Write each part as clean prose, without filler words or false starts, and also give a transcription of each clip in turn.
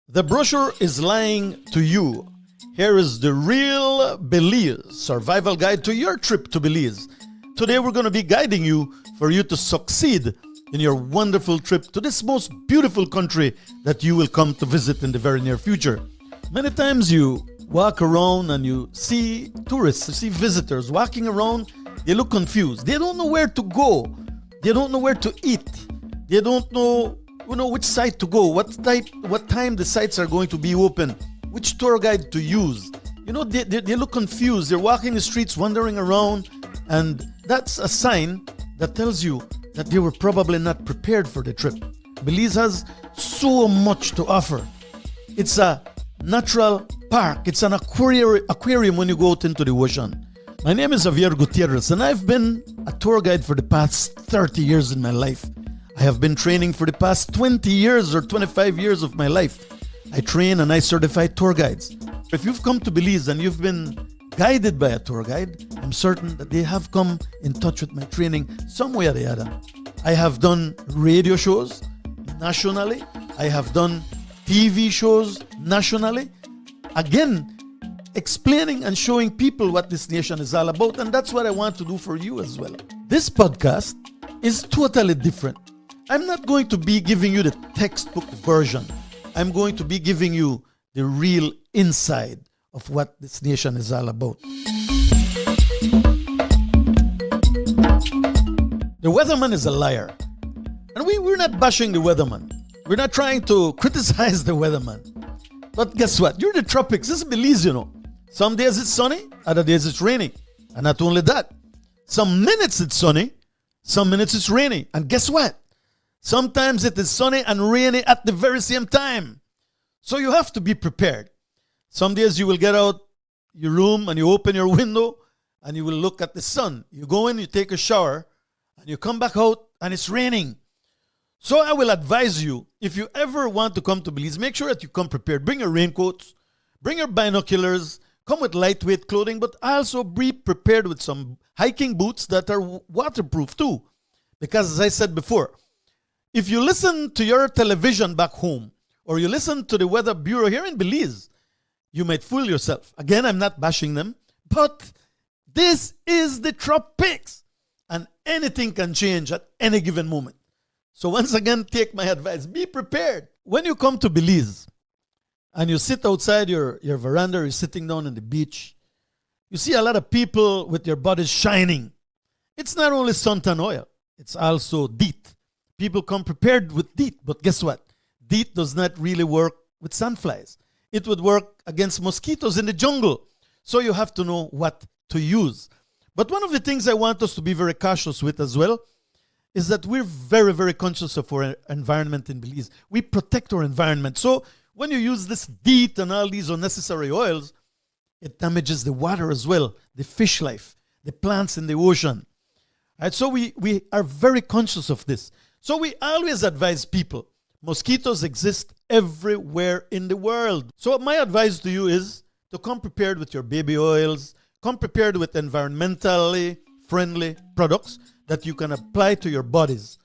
The brochure is lying to you. Here is the real Belize survival guide to your trip to Belize. Today we're going to be guiding you for you to succeed in your wonderful trip to this most beautiful country that you will come to visit in the very near future. Many times you walk around and you see tourists, you see visitors walking around, they look confused. They don't know where to go. They don't know where to eat. They don't know which site to go, what time the sites are going to be open, which tour guide to use. They look confused. They're walking the streets, wandering around, and that's a sign that tells you that they were probably not prepared for the trip. Belize has so much to offer. It's a natural park. It's an aquarium when you go out into the ocean. My name is Javier Gutierrez, and I've been a tour guide for the past 30 years in my life. I have been training for the past 20 years or 25 years of my life. I train and I certify tour guides. If you've come to Belize and you've been guided by a tour guide, I'm certain that they have come in touch with my training some way or the other. I have done radio shows nationally. I have done TV shows nationally. Again, explaining and showing people what this nation is all about. And that's what I want to do for you as well. This podcast is totally different. I'm not going to be giving you the textbook version. I'm going to be giving you the real inside of what this nation is all about. The weatherman is a liar. And we're not bashing the weatherman. We're not trying to criticize the weatherman. But guess what? You're in the tropics. This is Belize, Some days it's sunny, other days it's rainy. And not only that, some minutes it's sunny, some minutes it's rainy. And guess what? Sometimes it is sunny and rainy at the very same time. So you have to be prepared. Some days you will get out your room and you open your window and you will look at the sun. You go in, you take a shower, and you come back out and it's raining. So I will advise you, if you ever want to come to Belize, make sure that you come prepared. Bring your raincoats, bring your binoculars, come with lightweight clothing, but also be prepared with some hiking boots that are waterproof too. Because as I said before, if you listen to your television back home or you listen to the Weather Bureau here in Belize, you might fool yourself. Again, I'm not bashing them, but this is the tropics and anything can change at any given moment. So once again, take my advice. Be prepared. When you come to Belize and you sit outside your veranda, you're sitting down on the beach, you see a lot of people with their bodies shining. It's not only suntan oil, it's also DEET. People come prepared with DEET, but guess what? DEET does not really work with sandflies. It would work against mosquitoes in the jungle. So you have to know what to use. But one of the things I want us to be very cautious with as well is that we're very, very conscious of our environment in Belize. We protect our environment. So when you use this DEET and all these unnecessary oils, it damages the water as well, the fish life, the plants in the ocean. Right? So we are very conscious of this. So we always advise people, mosquitoes exist everywhere in the world. So my advice to you is to come prepared with your baby oils, come prepared with environmentally friendly products that you can apply to your bodies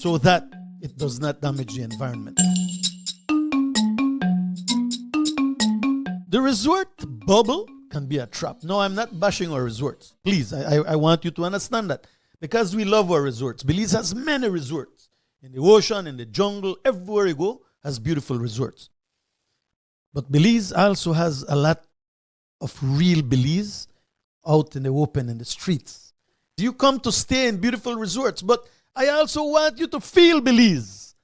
so that it does not damage the environment. The resort bubble can be a trap. No, I'm not bashing our resorts. Please, I want you to understand that. Because we love our resorts. Belize has many resorts. In the ocean, in the jungle, everywhere you go has beautiful resorts. But Belize also has a lot of real Belize out in the open, in the streets. You come to stay in beautiful resorts, but I also want you to feel Belize.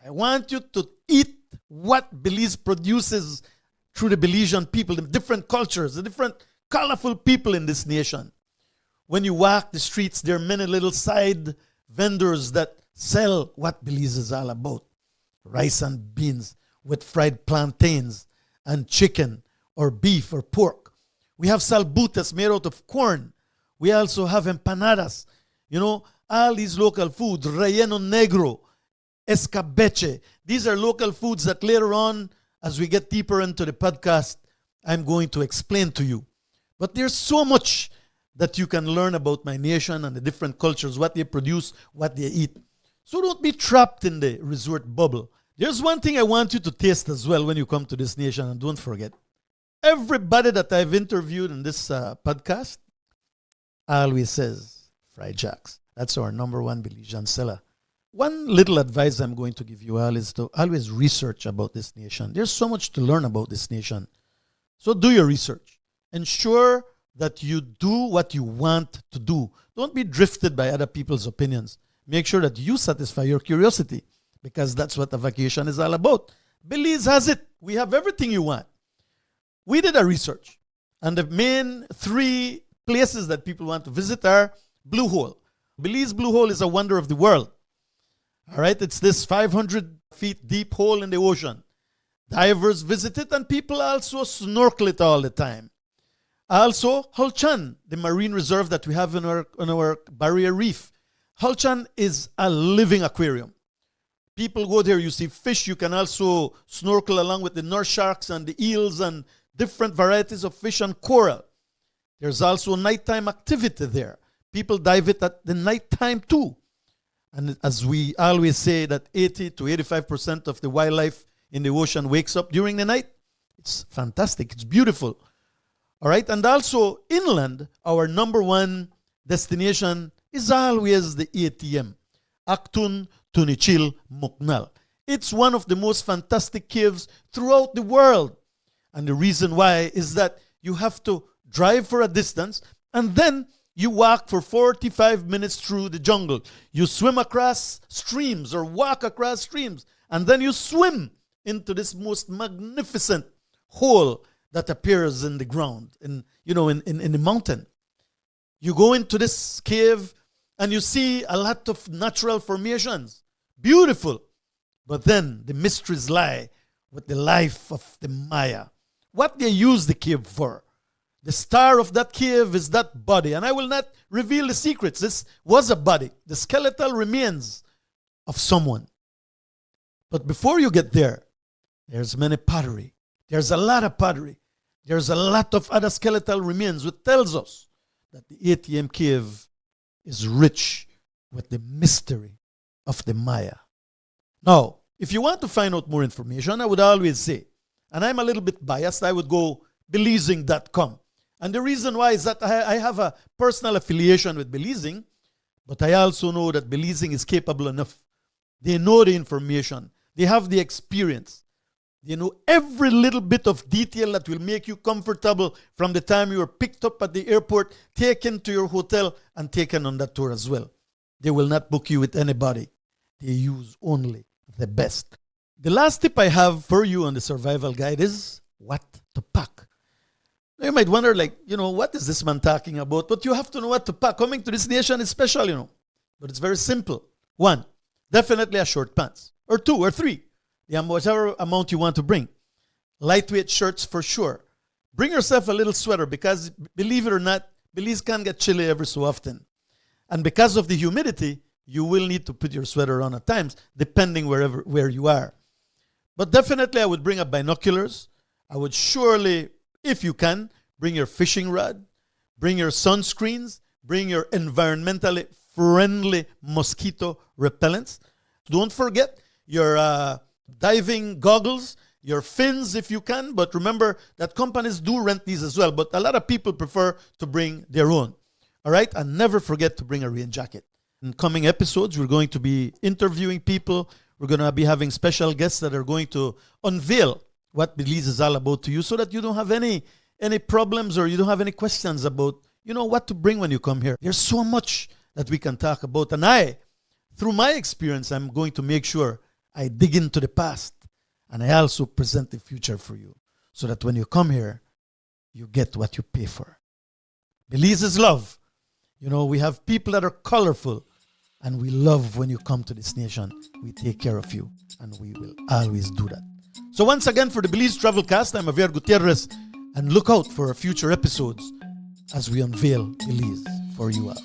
I want you to eat what Belize produces through the Belizean people, the different cultures, the different colorful people in this nation. When you walk the streets, there are many little side vendors that sell what Belize is all about. Rice and beans with fried plantains and chicken or beef or pork. We have salbutes made out of corn. We also have empanadas. All these local foods, relleno negro, escabeche. These are local foods that later on, as we get deeper into the podcast, I'm going to explain to you. But there's so much that you can learn about my nation and the different cultures, what they produce, what they eat. So don't be trapped in the resort bubble. There's one thing I want you to taste as well when you come to this nation, and don't forget, everybody that I've interviewed in this podcast always says fried jacks. That's our number one Belizean seller. One little advice I'm going to give you all is to always research about this nation. There's so much to learn about this nation. So do your research. Ensure that you do what you want to do. Don't be drifted by other people's opinions. Make sure that you satisfy your curiosity, because that's what a vacation is all about. Belize has it. We have everything you want. We did a research, and the main 3 places that people want to visit are Blue Hole. Belize Blue Hole is a wonder of the world. All right, it's this 500 feet deep hole in the ocean. Divers visit it, and people also snorkel it all the time. Also, Hol Chan, the marine reserve that we have in our barrier reef. Hol Chan is a living aquarium. People go there, you see fish. You can also snorkel along with the nurse sharks and the eels and different varieties of fish and coral. There's also nighttime activity there. People dive it at the nighttime too. And as we always say, that 80 to 85% of the wildlife in the ocean wakes up during the night. It's fantastic. It's beautiful. All right. And also inland, our number one destination is always the ATM, Aktun Tunichil Muknal. It's one of the most fantastic caves throughout the world. And the reason why is that you have to drive for a distance, and then you walk for 45 minutes through the jungle. You swim across streams or walk across streams, and then you swim into this most magnificent hole that appears in the ground, in the mountain. You go into this cave and you see a lot of natural formations. Beautiful. But then the mysteries lie with the life of the Maya. What they use the cave for. The star of that cave is that body. And I will not reveal the secrets. This was a body. The skeletal remains of someone. But before you get there, there's many pottery. There's a lot of pottery. There's a lot of other skeletal remains, which tells us that the ATM Cave is rich with the mystery of the Maya. Now, if you want to find out more information, I would always say, and I'm a little bit biased, I would go Belizean.com. And the reason why is that I have a personal affiliation with Belizean, but I also know that Belizean is capable enough. They know the information. They have the experience. They know every little bit of detail that will make you comfortable from the time you are picked up at the airport, taken to your hotel, and taken on that tour as well. They will not book you with anybody. They use only the best. The last tip I have for you on the survival guide is what to pack. Now you might wonder, what is this man talking about? But you have to know what to pack. Coming to this nation is special, But it's very simple. 1, definitely a short pants. Or 2 or 3. Whatever amount you want to bring. Lightweight shirts for sure. Bring yourself a little sweater because, believe it or not, Belize can get chilly every so often. And because of the humidity, you will need to put your sweater on at times, depending where you are. But definitely I would bring up binoculars. I would surely, if you can, bring your fishing rod, bring your sunscreens, bring your environmentally friendly mosquito repellents. Don't forget your diving goggles, your fins if you can, but remember that companies do rent these as well, but a lot of people prefer to bring their own. All right, and never forget to bring a rain jacket. In coming episodes, we're going to be interviewing people. We're going to be having special guests that are going to unveil what Belize is all about to you, so that you don't have any problems or you don't have any questions about, what to bring when you come here. There's so much that we can talk about. And through my experience, I'm going to make sure I dig into the past, and I also present the future for you, so that when you come here, you get what you pay for. Belize is love. We have people that are colorful, and we love when you come to this nation. We take care of you, and we will always do that. So once again, for the Belize Travelcast, I'm Javier Gutierrez, and look out for our future episodes as we unveil Belize for you all.